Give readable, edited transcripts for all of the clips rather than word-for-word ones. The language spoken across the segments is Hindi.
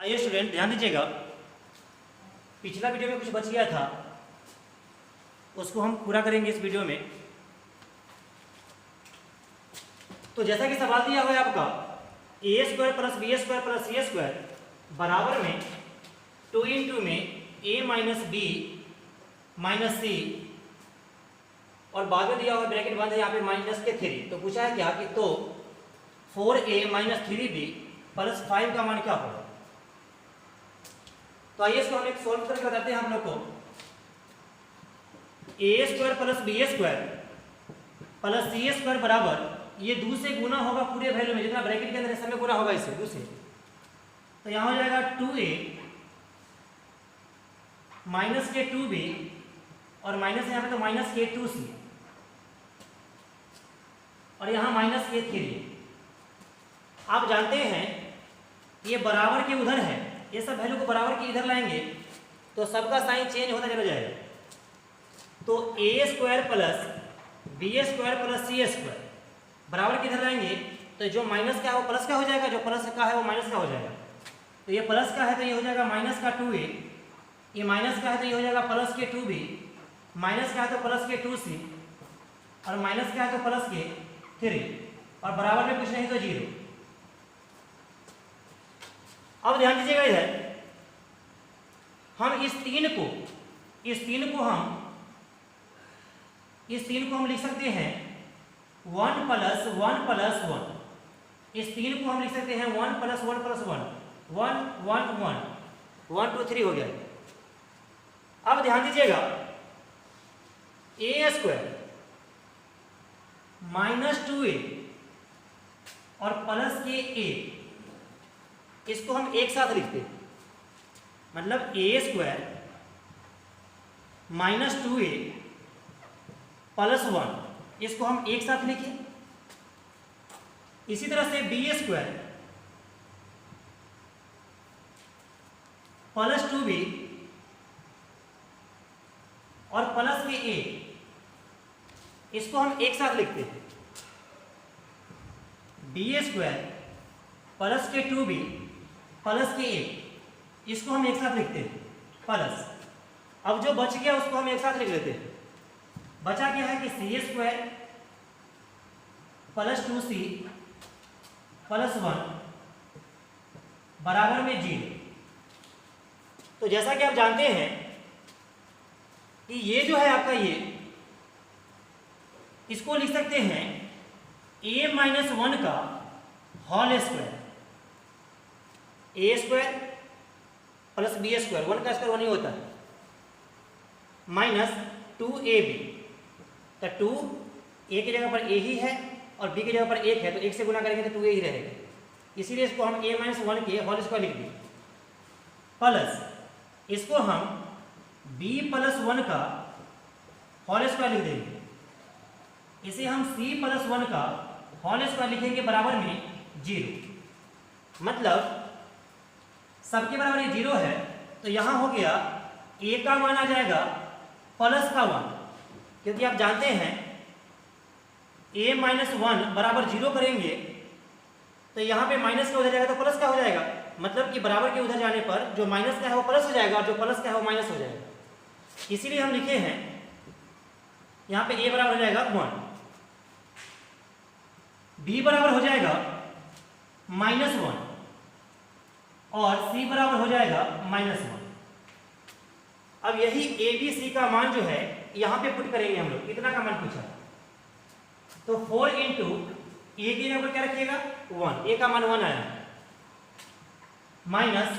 आइए स्टूडेंट ध्यान दीजिएगा, पिछला वीडियो में कुछ बच गया था उसको हम पूरा करेंगे इस वीडियो में। तो जैसा कि सवाल दिया हुआ है आपका A square plus B square plus C square बराबर में 2 इंटू में A minus B minus C और बाद में दिया हुआ ब्रैकेट बंद है यहाँ पे माइनस के 3। तो पूछा है क्या कि तो 4a माइनस 3b प्लस 5 का मान क्या होगा। तो आइए इसको हम एक सॉल्व करके बताते हैं हम लोग को। A square plus B square plus C square बराबर ये 2 से गुना होगा पूरे वैल्यू में, जितना ब्रैकेट के अंदर समय गुना होगा इससे 2 से। तो यहाँ हो जाएगा 2a माइनस के 2b और माइनस यहाँ पे तो माइनस के 2c और यहाँ माइनस के 3। आप जानते हैं ये बराबर के उधर है, ये सब वैल्यू को बराबर के इधर लाएंगे तो सबका साइन चेंज होता चला जाएगा। तो A square plus B square plus C square बराबर के इधर लाएंगे तो जो माइनस का है वो प्लस का हो जाएगा, जो प्लस का है वो माइनस का हो जाएगा। तो ये प्लस का है तो ये हो जाएगा माइनस का 2a, ये माइनस का है तो ये हो जाएगा प्लस के 2b, माइनस का है तो प्लस के 2c और माइनस का है तो प्लस के 3 और बराबर में कुछ नहीं तो 0। अब ध्यान दीजिएगा इधर हम इस तीन को हम लिख सकते हैं 1 प्लस 1 प्लस 1। इस 3 को हम लिख सकते हैं 1 प्लस 1 प्लस 1 1 1 1 1 2 3 हो गया। अब ध्यान दीजिएगा ए स्क्वायर माइनस 2a और प्लस के a इसको हम एक साथ लिखते हैं, मतलब ए स्क्वायर माइनस 2a प्लस 1 इसको हम एक साथ लिखें। इसी तरह से बी स्क्वायर प्लस 2b और प्लस के a इसको हम एक साथ लिखते हैं। बी स्क्वायर प्लस के 2b प्लस के a इसको हम एक साथ लिखते हैं प्लस। अब जो बच गया उसको हम एक साथ लिख लेते हैं। बचा क्या है कि सी स्क्वायर प्लस 2c प्लस 1 बराबर में 0। तो जैसा कि आप जानते हैं कि ये जो है आपका ये इसको लिख सकते हैं a माइनस 1 का whole square. A square plus B square 1 का स्क्वायर 1 ही होता है माइनस 2ab। तो 2 ए की जगह पर a ही है और b की जगह पर 1 है तो 1 से गुना करेंगे तो 2a ही रहेगा, इसीलिए इसको हम a माइनस 1 के होल स्क्वायर लिख दिए प्लस इसको हम b प्लस 1 का होल स्क्वायर लिख देंगे। इसे हम c प्लस 1 का होल स्क्वायर लिखेंगे बराबर में 0। मतलब सबके बराबर ये 0 है तो यहाँ हो गया a का मान आ जाएगा प्लस का 1, क्योंकि आप जानते हैं a माइनस 1 बराबर 0 करेंगे तो यहाँ पे माइनस का उधर जाएगा तो प्लस का हो जाएगा। मतलब कि बराबर के उधर जाने पर जो माइनस का है वो प्लस हो जाएगा और जो प्लस का है वो माइनस हो जाएगा। इसीलिए हम लिखे हैं यहाँ पे a बराबर हो जाएगा 1, b बराबर हो जाएगा माइनस 1 और c बराबर हो जाएगा माइनस 1। अब यही a b c का मान जो है यहाँ पे पुट करेंगे हम लोग। कितना का मान पूछा तो 4 इंटू ए की जगह पर क्या रखिएगा 1, a का मान 1 आया माइनस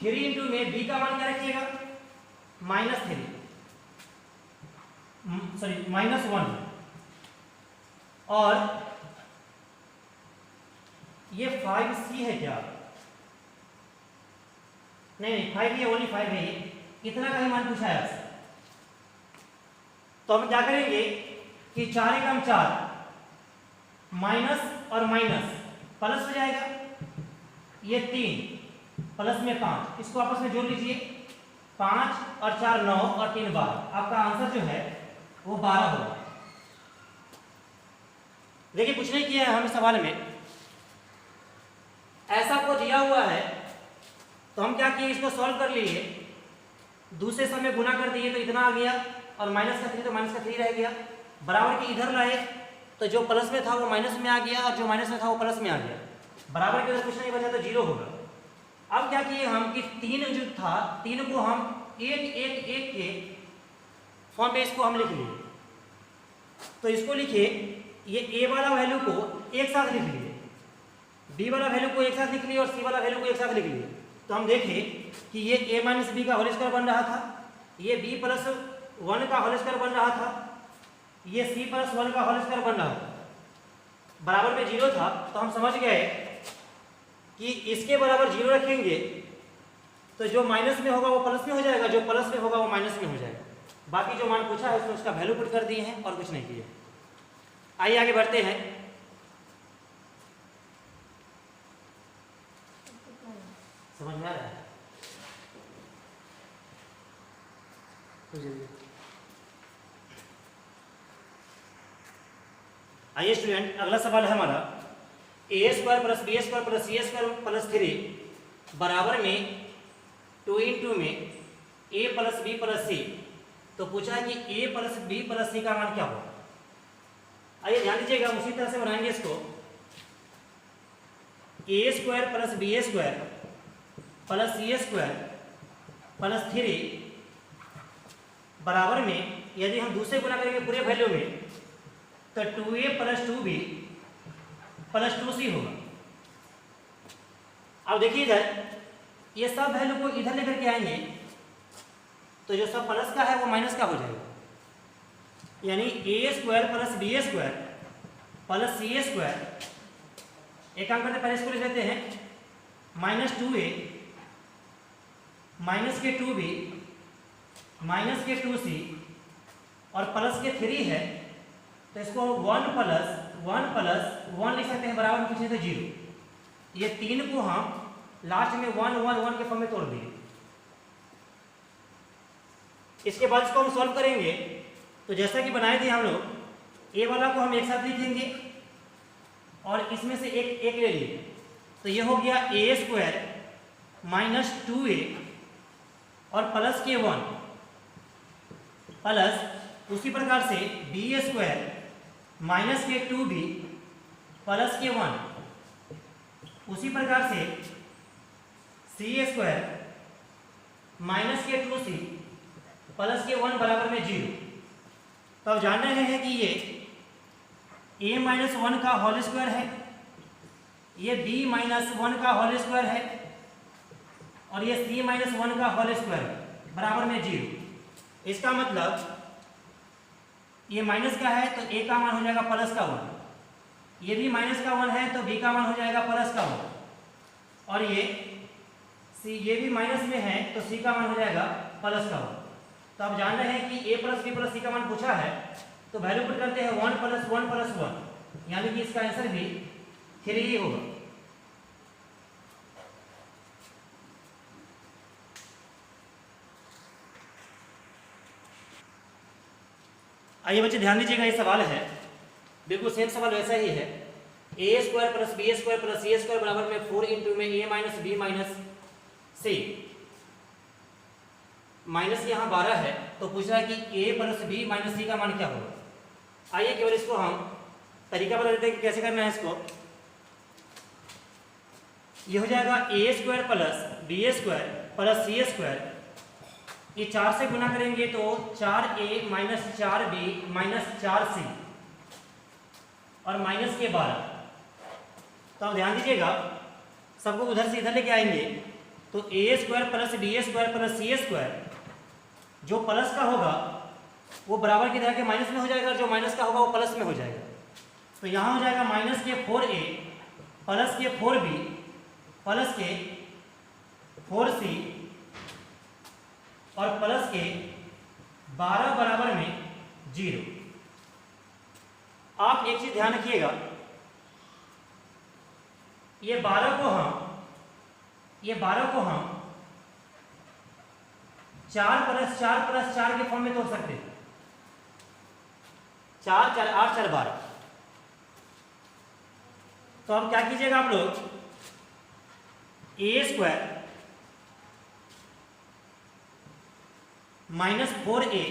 3 इंटू में b का मान क्या रखिएगा माइनस 3 सॉरी माइनस 1 और ये 5c है क्या, नहीं 5 है, ओनली 5 है। ये कितना का ही मान पूछा है आपसे। तो हम क्या करेंगे कि 4 एकम 4 माइनस और माइनस प्लस हो जाएगा, ये 3 प्लस में 5 इसको आपस में जोड़ लीजिए 5 और 4 9 और 3 12। आपका आंसर जो है वो 12 होगा। देखिए कुछ नहीं किया है हम सवाल में, ऐसा को दिया हुआ है तो हम क्या किए, इसको सॉल्व कर लिए, दूसरे सम में गुना कर दिए तो इतना आ गया, और माइनस का 3 तो माइनस का 3 रह गया, बराबर के इधर लाए तो जो प्लस में था वो माइनस में आ गया और जो माइनस में था वो प्लस में आ गया, बराबर के उधर कुछ नहीं बचा तो 0 होगा। अब क्या किए हम कि 3 जो था 3 को हम 1 के फॉर्म में इसको हम लिख लिए, तो इसको लिखिए, ये a वाला वैल्यू को एक साथ लिख लिए, b वाला वैल्यू को एक साथ लिख लिए और c वाला वैल्यू को एक साथ लिख लिए, तो हम देखें कि ये a माइनस बी का होल स्क्वायर बन रहा था, ये b प्लस 1 का होल स्क्वायर बन रहा था, ये c प्लस 1 का होल स्क्वायर बन रहा था, बराबर में 0 था, तो हम समझ गए कि इसके बराबर 0 रखेंगे तो जो माइनस में होगा वो प्लस में हो जाएगा, जो प्लस में होगा वो माइनस में हो जाएगा। बाकी जो मान पूछा है उसमें उसका वैल्यू पुट कर दिए हैं और कुछ नहीं किए। आइए आगे बढ़ते हैं। समझ में आ रहा है? आइए स्टूडेंट, अगला सवाल है हमारा, A square plus B square plus C square plus 3 बराबर में 2 × में A plus B plus C. तो पूछा है कि A plus B plus C का मान क्या होगा। आइए ध्यान दीजिएगा, उसी तरह से बनाएंगे इसको, A square plus B square plus C square plus 3 बराबर में, यदि हम दूसरे गुना करेंगे पूरे वैल्यू में तो 2a plus 2b plus 2c होगा। अब देखिए इधर ये सब वैल्यू को इधर लेकर के आएंगे तो जो सब प्लस का है वो माइनस का हो जाएगा, यानी A square plus B square plus C square, एक काम करते पहले इसको लिख लेते हैं, माइनस 2a माइनस के 2b माइनस के 2c और प्लस के 3 है, तो इसको 1 प्लस 1 लिख सकते हैं, बराबर में कुछ नहीं तो 0। ये 3 को हम लास्ट में 1 1 1 के फॉर्म में तोड़ दिए। इसके बाद इसको हम सॉल्व करेंगे तो जैसा कि बनाए थे हम लोग, ए वाला को हम एक साथ लिखेंगे और इसमें से एक ले लिए, तो ये हो गया ए स्क्वायर माइनस 2a और प्लस के 1 प्लस उसी प्रकार से बी स्क्वायर माइनस के 2b प्लस के 1, उसी प्रकार से सी स्क्वायर माइनस के 2c प्लस के 1 बराबर में 0। तो अब जान रहे हैं कि ये a माइनस 1 का होल स्क्वायर है, ये b माइनस 1 का होल स्क्वायर है और ये c माइनस 1 का होल स्क्वायर है, बराबर में 0। इसका मतलब ये माइनस का है तो a का मान हो जाएगा प्लस का 1, ये भी माइनस का 1 है तो b का मान हो जाएगा प्लस का 1, और ये भी माइनस में है तो c का मान हो जाएगा प्लस का 1। तो आप जान रहे हैं कि a plus b plus c का मान पूछा है तो वैल्यू पुट करते हैं 1 प्लस 1 प्लस 1, यानी कि इसका आंसर भी 3 ही होगा। आइए बच्चे ध्यान दीजिएगा, ये सवाल है बिल्कुल सेम सवाल वैसा ही है, A square plus B square plus C square बराबर में 4 × में A minus B minus C, minus यहाँ 12 है तो पूछ रहा है कि a plus B minus C का मान क्या होगा। आइए केवल इसको हम तरीका बता देते हैं कि कैसे करना है इसको। ये हो जाएगा A square plus B square plus C square, ये 4 से गुना करेंगे तो 4a minus 4b minus 4c और माइनस के 12। तो अब ध्यान दीजिएगा, सबको उधर से इधर लेके आएंगे तो A square plus B square plus C square, जो प्लस का होगा वो बराबर की तरह के माइनस में हो जाएगा और जो माइनस का होगा वो प्लस में हो जाएगा। तो यहाँ हो जाएगा माइनस के 4a प्लस के 4b प्लस के 4c और प्लस के 12 बराबर में 0। आप एक चीज ध्यान रखिएगा, ये 12 को हम 4 प्लस 4 के फॉर्म में तोड़ सकते हैं, 4 4 8 4 12। तो अब क्या कीजिएगा आप लोग, ए स्क्वायर माइनस 4a,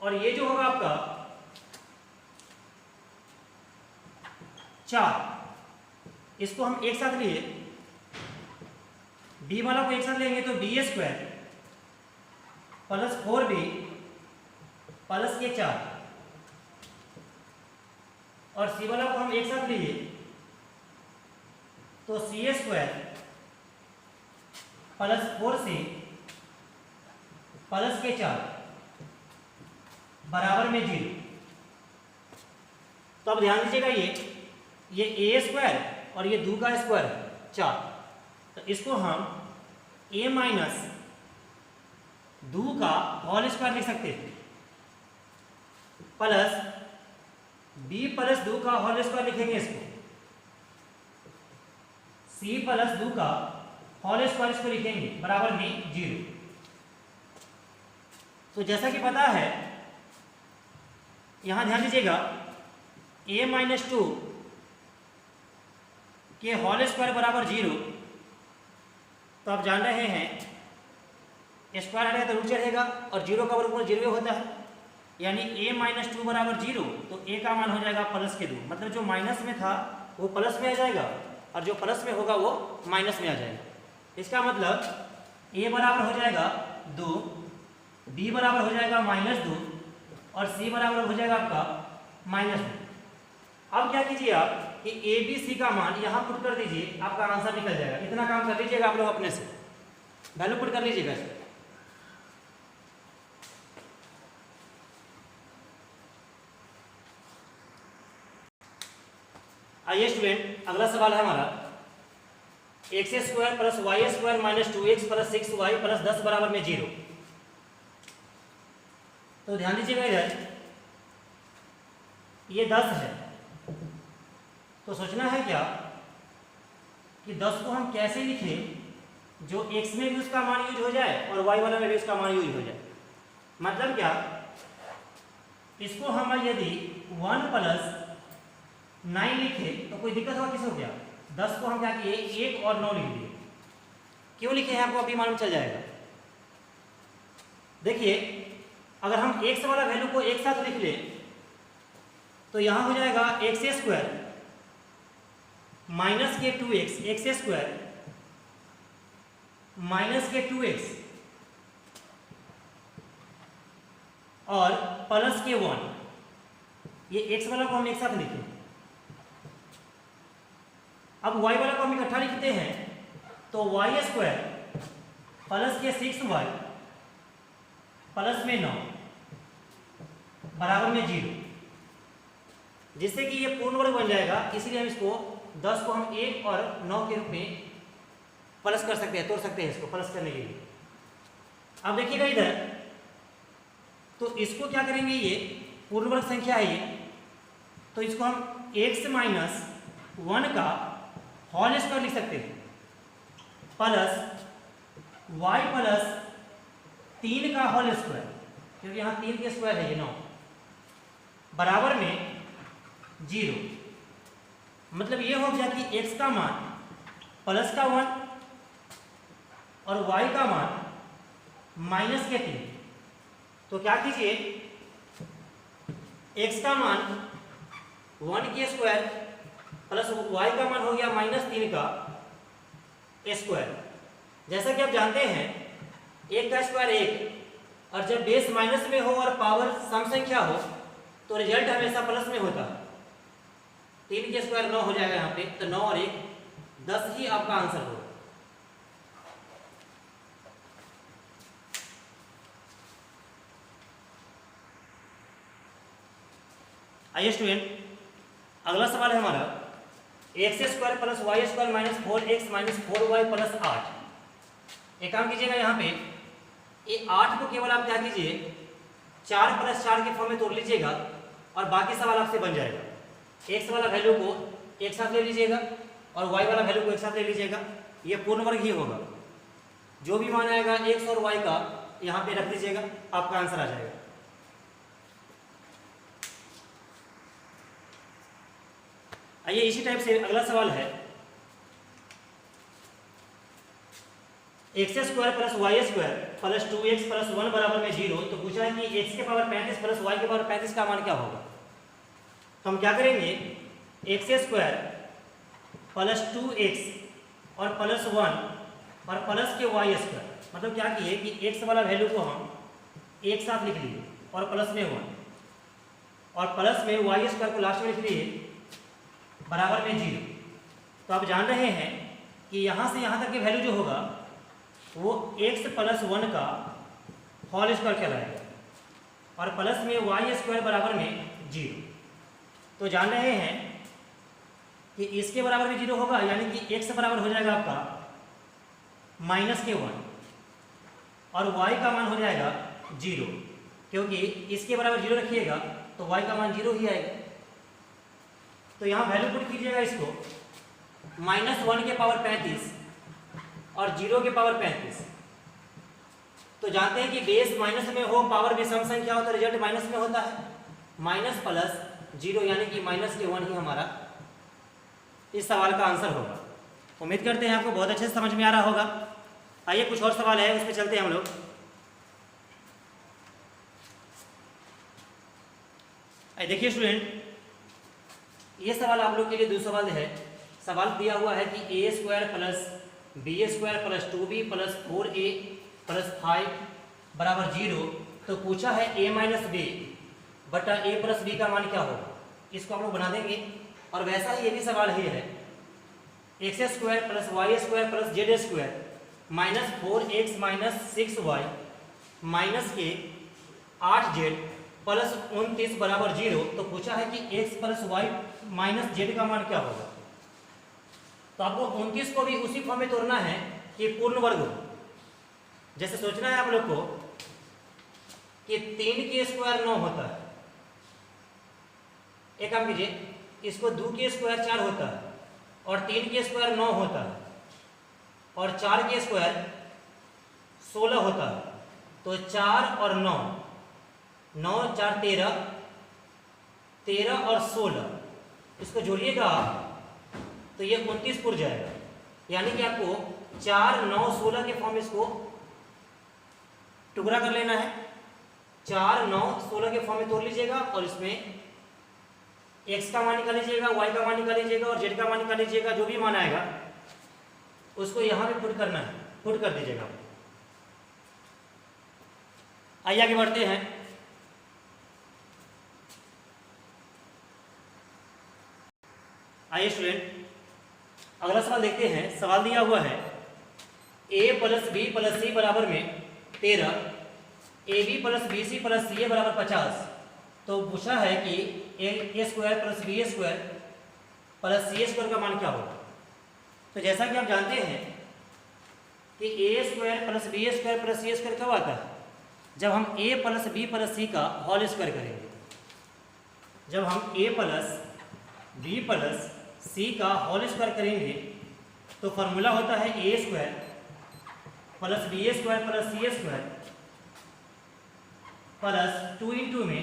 और ये जो होगा आपका 4, इसको हम एक साथ लिए, b वाला को एक साथ लेंगे तो B square plus 4b plus ये 4, और सी वाला को हम एक साथ लिए तो सी स्क्वायर प्लस 4c प्लस के 4 बराबर में 0। तो अब ध्यान दीजिएगा, ये ए स्क्वायर और ये 2 का स्क्वायर 4, तो इसको हम a माइनस 2 का होल स्क्वायर लिख सकते हैं, प्लस b प्लस 2 का होल स्क्वायर लिखेंगे इसको, c प्लस 2 का होल स्क्वायर इसको लिखेंगे बराबर में 0। तो जैसा कि पता है, यहां ध्यान दीजिएगा, a माइनस 2 के होल स्क्वायर बराबर 0, तो आप जान रहे हैं स्क्वायर हटेगा तो रूट चढ़ेगा और 0 का वर्गमूल 0 होता है, यानी a माइनस 2 बराबर 0, तो a का मान हो जाएगा प्लस के 2, मतलब जो माइनस में था वो प्लस में आ जाएगा और जो प्लस में होगा वो माइनस में आ जाएगा। इसका मतलब a बराबर हो जाएगा 2, b बराबर हो जाएगा माइनस 2 और c बराबर हो जाएगा आपका माइनस 2। अब क्या कीजिए आप कि ए बी सी का मान यहाँ पुट कर दीजिए, आपका आंसर निकल जाएगा। इतना काम कर लीजिएगा आप लोग अपने से, वैल्यू पुट कर लीजिएगा। आइए स्टूडेंट, अगला सवाल है हमारा, x square plus y square minus 2x plus 6y plus 10 बराबर में 0। तो ध्यान दीजिएगा, इधर ये 10 है, तो सोचना है क्या कि 10 को हम कैसे लिखें जो x में भी उसका मान यूज हो जाए और y वाला में भी उसका मान यूज हो जाए। मतलब क्या, इसको हम यदि 1 प्लस 9 लिखे तो कोई दिक्कत होगा किसी को? क्या 10 को हम क्या किए 1 और 9 लिख दिए। क्यों लिखे हैं आपको अभी मालूम चल जाएगा। देखिए, अगर हम x वाला वैल्यू को एक साथ लिख ले तो यहां हो जाएगा एक्स स्क्वायर माइनस के 2x, एक्स स्क्वायर माइनस के 2x और प्लस के 1। ये x वाला को हम एक साथ लिखें। अब y वाला को हम इकट्ठा लिखते हैं तो वाई स्क्वायर प्लस के 6y प्लस में 9 बराबर में 0, जिससे कि ये पूर्ण वर्ग बन जाएगा। इसलिए हम इसको 10 को हम 1 और 9 के रूप में प्लस कर सकते हैं, तोड़ सकते हैं इसको प्लस करने के लिए। अब देखिएगा इधर, तो इसको क्या करेंगे, ये पूर्ण वर्ग संख्या है ये, तो इसको हम x माइनस 1 का होल स्क्वायर लिख सकते हैं प्लस y प्लस 3 का होल स्क्वायर, क्योंकि यहाँ 3 के स्क्वायर है ये 9, बराबर में 0। मतलब ये हो गया कि x का मान प्लस का 1 और y का मान माइनस के 3। तो क्या कीजिए, x का मान 1 के स्क्वायर प्लस y का मान हो गया माइनस 3 का स्क्वायर। जैसा कि आप जानते हैं 1 का स्क्वायर 1, और जब बेस माइनस में हो और पावर सम संख्या हो तो रिजल्ट हमेशा प्लस में होता है। 3 के स्क्वायर 9 हो जाएगा यहाँ पे, तो 9 और 1 10 ही आपका आंसर होगा। आइए स्टूडेंट, अगला सवाल है हमारा, x square plus y square minus 4x minus 4y plus 8। एक काम कीजिएगा, यहाँ पे ये 8 को केवल आप क्या कीजिए 4 प्लस 4 के फॉर्म में तोड़ लीजिएगा और बाकी सवाल आपसे बन जाएगा। x वाला वैल्यू को एक साथ ले लीजिएगा और y वाला वैल्यू को एक साथ ले लीजिएगा, ये पूर्ण वर्ग ही होगा। जो भी मान आएगा x और y का यहाँ पे रख दीजिएगा, आपका आंसर आ जाएगा। आइए इसी टाइप से अगला सवाल है, x square plus y square plus 2x plus 1 बराबर में 0। तो पूछा है कि x के पावर 35 प्लस y के पावर 35 का मान क्या होगा। तो हम क्या करेंगे, एक्स स्क्वायर प्लस 2x और प्लस 1 और प्लस के वाई स्क्वायर, मतलब क्या किए कि x वाला वैल्यू को हम एक साथ लिख लिए और प्लस में 1 और प्लस में वाई स्क्वायर को लास्ट में लिख लिए बराबर में 0। तो आप जान रहे हैं कि यहाँ से यहाँ तक की वैल्यू जो होगा वो x प्लस 1 का होल स्क्वायर कहलाएगा और प्लस में वाई स्क्वायर बराबर में 0। तो जान रहे हैं कि इसके बराबर में 0 होगा, यानी कि x बराबर हो जाएगा आपका माइनस के 1 और y का मान हो जाएगा 0, क्योंकि इसके बराबर 0 रखिएगा तो y का मान 0 ही आएगा। तो यहाँ वैल्यू पुट कीजिएगा इसको, -1 के पावर 35 और 0 के पावर 35। तो जानते हैं कि बेस माइनस में हो, पावर भी सम संख्या हो तो रिजल्ट माइनस में होता है। माइनस प्लस 0 यानी कि माइनस के 1 ही हमारा इस सवाल का आंसर होगा। उम्मीद करते हैं आपको बहुत अच्छे से समझ में आ रहा होगा। आइए कुछ और सवाल है उस पर चलते हैं हम लोग। देखिए स्टूडेंट, ये सवाल आप लोग के लिए दूसरा सवाल है। सवाल दिया हुआ है कि a square plus B square plus 2b plus 4a plus 5 बराबर 0। तो पूछा है a माइनस बी बटा a प्लस बी का मान क्या होगा। इसको हम लोग बना देंगे। और वैसा ही ये भी सवाल ही है, x square plus y square plus z square minus 4x minus 6y minus के 8z प्लस 29 बराबर 0। तो पूछा है कि x plus y minus z का मान क्या होगा। तो आपको 29 को भी उसी फॉर्म में तोड़ना है कि पूर्ण वर्ग हो। जैसे सोचना है आप लोग को कि 3 के स्क्वायर 9 होता है, एक काम कीजिए, इसको 2 के स्क्वायर 4 होता है और 3 के स्क्वायर 9 होता है और 4 के स्क्वायर 16 होता है। तो 4 और 9, 9 4 13, 13 और 16, इसको जोड़िएगा तो ये 29 पुर जाएगा। यानी कि आपको 4 9 16 के फॉर्म इसको टुकड़ा कर लेना है। 4 9 16 के फॉर्म में तोड़ लीजिएगा और इसमें x का मान निकाल लीजिएगा, y का मान निकाल लीजिएगा और z का मान निकाल लीजिएगा। जो भी मान आएगा उसको यहाँ पे पुट करना है, पुट कर दीजिएगा। आइए आगे बढ़ते हैं। आइए स्टूडेंट, अगला सवाल देखते हैं। सवाल दिया हुआ है a plus B plus C बराबर में 13, A B plus B C plus C A बराबर 50। तो पूछा है कि A square plus B square plus C square का मान क्या होगा। तो जैसा कि आप जानते हैं कि A square plus B square plus C square कब आता है, जब हम A plus B plus C का होल स्क्वायर करेंगे। जब हम A plus B plus C का होल स्क्वायर करेंगे तो फॉर्मूला होता है A square plus B square plus C square plus 2 into में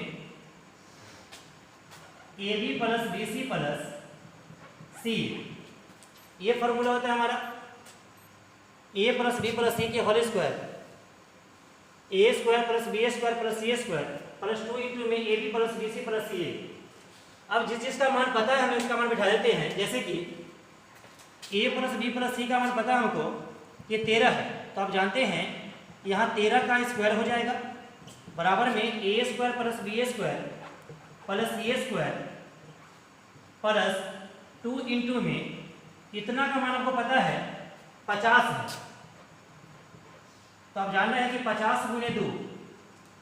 A B plus B C plus C. ये फॉर्मूला होता है हमारा ए प्लस बी प्लस सी के whole square, A square plus B square plus C square plus 2 into में A B plus B C plus C A. अब जिस चीज़ का मान पता है हमें उसका मान बिठा देते हैं। जैसे कि a plus B plus C का मान पता है हमको, ये 13 है। तो आप जानते हैं यहाँ 13 का स्क्वायर हो जाएगा बराबर में a square plus B square plus C square plus 2 into में इतना का मान आपको पता है 50 है। तो आप जान रहे हैं कि 50 गुने 2,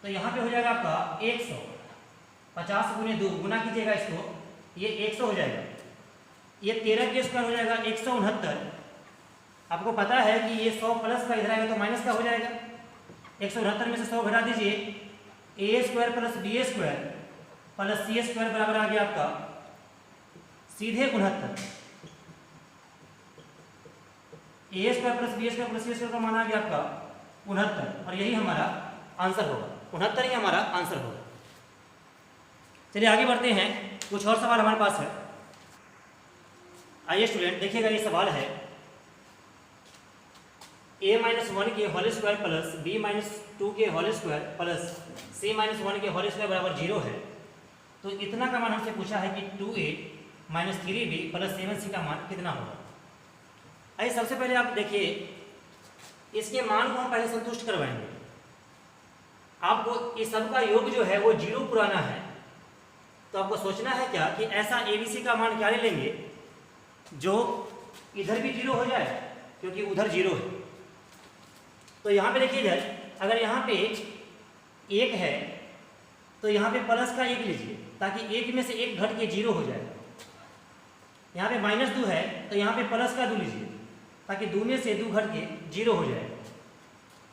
तो यहाँ पे हो जाएगा आपका 100। 50 गुने 2 गुना कीजिएगा इसको, ये 100 हो जाएगा। ये 13 के स्क्वायर हो जाएगा 169। आपको पता है कि ये 100 प्लस का इधर आएगा तो माइनस का हो जाएगा। 169 में से 100 घटा दीजिए, A square plus B square plus C square बराबर आ गया आपका सीधे 69। A square plus B square plus C square का मान आ गया आपका 69 और यही हमारा आंसर होगा। 69 ही हमारा आंसर होगा। चलिए आगे बढ़ते हैं, कुछ और सवाल हमारे पास है। आइए स्टूडेंट देखिएगा, ये सवाल है a-1 के होल स्क्वायर प्लस b-2 के होल स्क्वायर प्लस c-1 के होल स्क्वायर बराबर 0 है। तो इतना का मान हमसे पूछा है कि 2a minus 3b plus 7c का मान कितना होगा। आइए सबसे पहले आप देखिए, इसके मान को हम पहले संतुष्ट करवाएंगे। आपको इस सब का योग जो है वो 0 पुराना है, तो आपको सोचना है क्या कि ऐसा abc का मान क्या ले लेंगे जो इधर भी 0 हो जाए, क्योंकि उधर 0 है। तो यहाँ पे देखिए, इधर अगर यहाँ पे 1 है तो यहाँ पे प्लस का 1 लीजिए, ताकि 1 में से 1 घट के 0 हो जाएगा। यहाँ पे -2 है तो यहाँ पे प्लस का 2 लीजिए, ताकि 2 में से 2 घट के 0 हो जाएगा।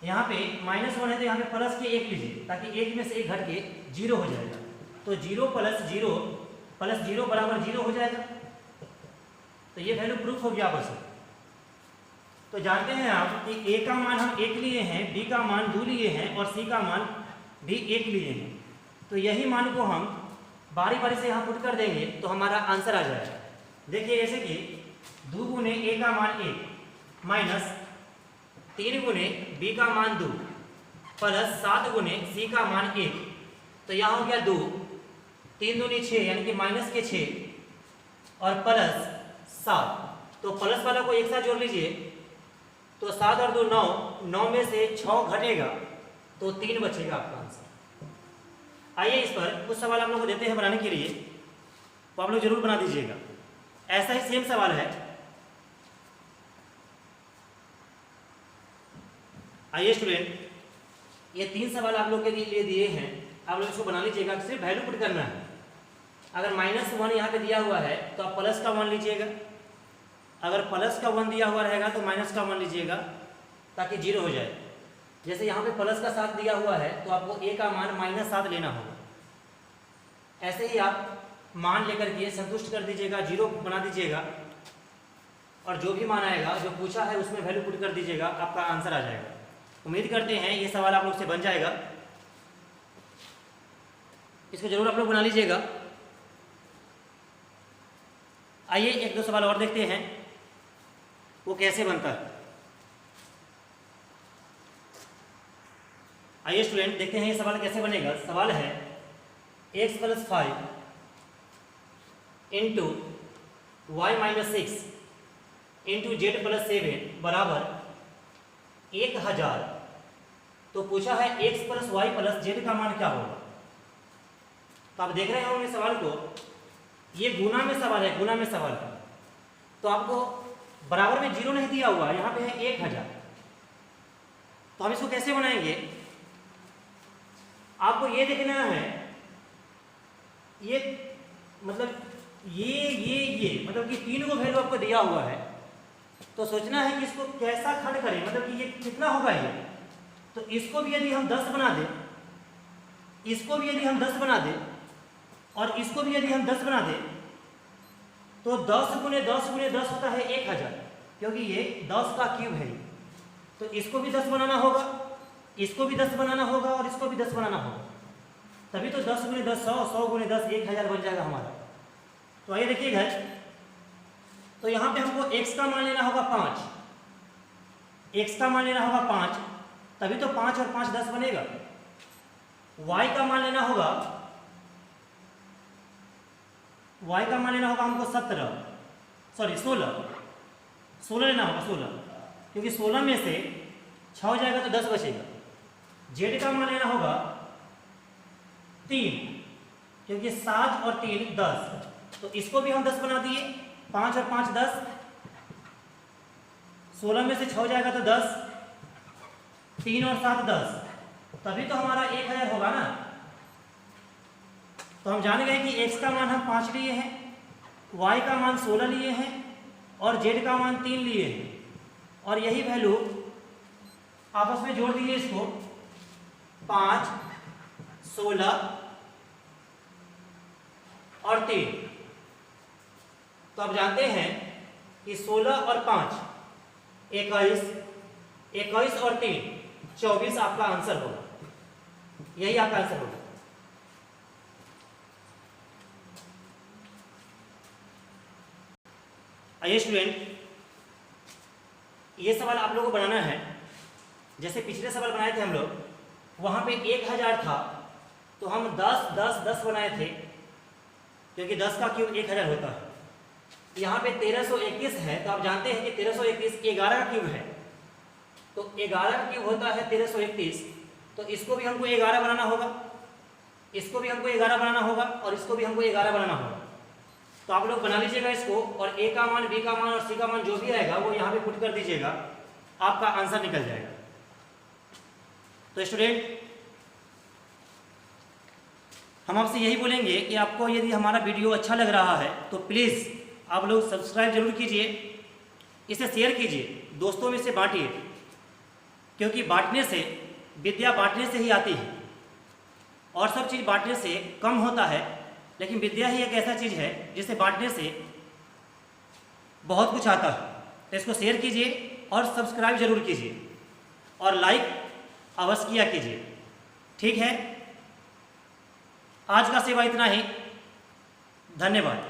यहाँ पे -1 है तो यहाँ पे प्लस के 1 लीजिए, ताकि 1 में से 1 घट के 0 हो जाएगा। तो 0 प्लस 0 बराबर 0 हो जाएगा। तो ये वैल्यू प्रूफ हो गया आपस में। तो जानते हैं आप कि a का मान हम 1 लिए हैं, b का मान 2 लिए हैं और c का मान भी 1 लिए हैं। तो यही मान को हम बारी बारी से यहाँ पुट कर देंगे तो हमारा आंसर आ जाएगा। देखिए जैसे कि 2 गुने a का मान 1 माइनस 3 गुने b का मान 2 प्लस 7 गुने c का मान 1। तो यहाँ हो गया 2, 3 दूनी 6 यानी कि माइनस के 6 और प्लस 7। तो प्लस वाला को एक साथ जोड़ लीजिए, तो 7 और 2 9, 9 में से 6 घटेगा तो 3 बचेगा आपका आंसर। आइए इस पर कुछ सवाल आप लोग को देते हैं बनाने के लिए, तो आप लोग जरूर बना दीजिएगा। ऐसा ही सेम सवाल है। आइए स्टूडेंट, ये 3 सवाल आप लोग के लिए दिए हैं, आप लोग इसको बना लीजिएगा। सिर्फ वैल्यू पुट करना है। अगर -1 यहाँ पे दिया हुआ है तो आप प्लस का 1 लीजिएगा, अगर प्लस का 1 दिया हुआ रहेगा तो माइनस का 1 लीजिएगा, ताकि 0 हो जाए। जैसे यहाँ पे प्लस का 7 दिया हुआ है तो आपको a का मान -7 लेना होगा। ऐसे ही आप मान लेकर के संतुष्ट कर दीजिएगा, 0 बना दीजिएगा, और जो भी मान आएगा जो पूछा है उसमें वैल्यू पुट कर दीजिएगा, आपका आंसर आ जाएगा। उम्मीद करते हैं ये सवाल आप लोग से बन जाएगा। इसको जरूर आप लोग बना लीजिएगा। आइए 1-2 सवाल और देखते हैं वो कैसे बनता है। आइए स्टूडेंट देखते हैं ये सवाल कैसे बनेगा। सवाल है x + 5 into y - 6 into z + 7 बराबर 1000। तो पूछा है x + y + z का मान क्या होगा। तो आप देख रहे होंगे सवाल को, ये गुना में सवाल है, गुना में सवाल है। तो आपको बराबर में 0 नहीं दिया हुआ, यहाँ पे है 1000। तो हम इसको कैसे बनाएंगे, आपको ये देखना है, ये मतलब ये मतलब कि 3 को वैल्यू आपको दिया हुआ है। तो सोचना है कि इसको कैसा खंड करें, मतलब कि ये कितना होगा ये। तो इसको भी यदि हम 10 बना दें, इसको भी यदि हम 10 बना दें, और इसको भी यदि हम 10 बना दें, तो 10 गुने 10 गुने 10 होता है 1000, क्योंकि ये 10 का क्यूब है। तो इसको भी 10 बनाना होगा, इसको भी 10 बनाना होगा और इसको भी 10 बनाना होगा, तभी तो 10 गुने 10 100, 100 गुने 10 1000 बन जाएगा हमारा। तो आइए देखिए घर, तो यहाँ पे हमको x का मान लेना होगा 5, x का मान लेना होगा 5, तभी तो 5 और 5 10 बनेगा। y का मान लेना होगा, y का मान लेना होगा हमको 16 लेना होगा, 16, क्योंकि 16 में से 6 हो जाएगा तो 10 बचेगा। z का मान लेना होगा 3, क्योंकि 7 और 3 10, तो इसको भी हम 10 बना दिए, 5 और 5 10, 16 में से 6 हो जाएगा तो 10, 3 और 7 10, तभी तो हमारा 1000 होगा ना। तो हम जान गए कि x का मान हम 5 लिए हैं, y का मान 16 लिए हैं और z का मान 3 लिए हैं, और यही वैल्यू आपस में जोड़ दीजिए इसको, 5, 16 और 3। तो आप जानते हैं कि 16 और 5 21, 21 और 3 24 आपका आंसर होगा, यही आपका आंसर होगा। आइए स्टूडेंट, ये सवाल आप लोगों को बनाना है। जैसे पिछले सवाल बनाए थे हम लोग, वहाँ पे 1000 था तो हम 10 10 10 बनाए थे, क्योंकि 10 का क्यूब 1000 होता है। यहाँ पे 1321 है, तो आप जानते हैं कि 1321 11 का क्यूब है, तो 11 का क्यूब होता है 1331। तो इसको भी हमको 11 बनाना होगा, इसको भी हमको 11 बनाना होगा, और इसको भी हमको 11 बनाना होगा। तो आप लोग बना लीजिएगा इसको, और ए का मान, बी का मान और सी का मान जो भी आएगा वो यहाँ पे पुट कर दीजिएगा, आपका आंसर निकल जाएगा। तो स्टूडेंट, हम आपसे यही बोलेंगे कि आपको यदि हमारा वीडियो अच्छा लग रहा है तो प्लीज़ आप लोग सब्सक्राइब जरूर कीजिए, इसे शेयर कीजिए, दोस्तों में से बांटिए, क्योंकि बांटने से, विद्या बांटने से ही आती है, और सब चीज़ बांटने से कम होता है, लेकिन विद्या ही एक ऐसा चीज़ है जिसे बांटने से बहुत कुछ आता है। तो इसको शेयर कीजिए और सब्सक्राइब जरूर कीजिए, और लाइक अवश्य किया कीजिए। ठीक है, आज का सेवा इतना ही, धन्यवाद।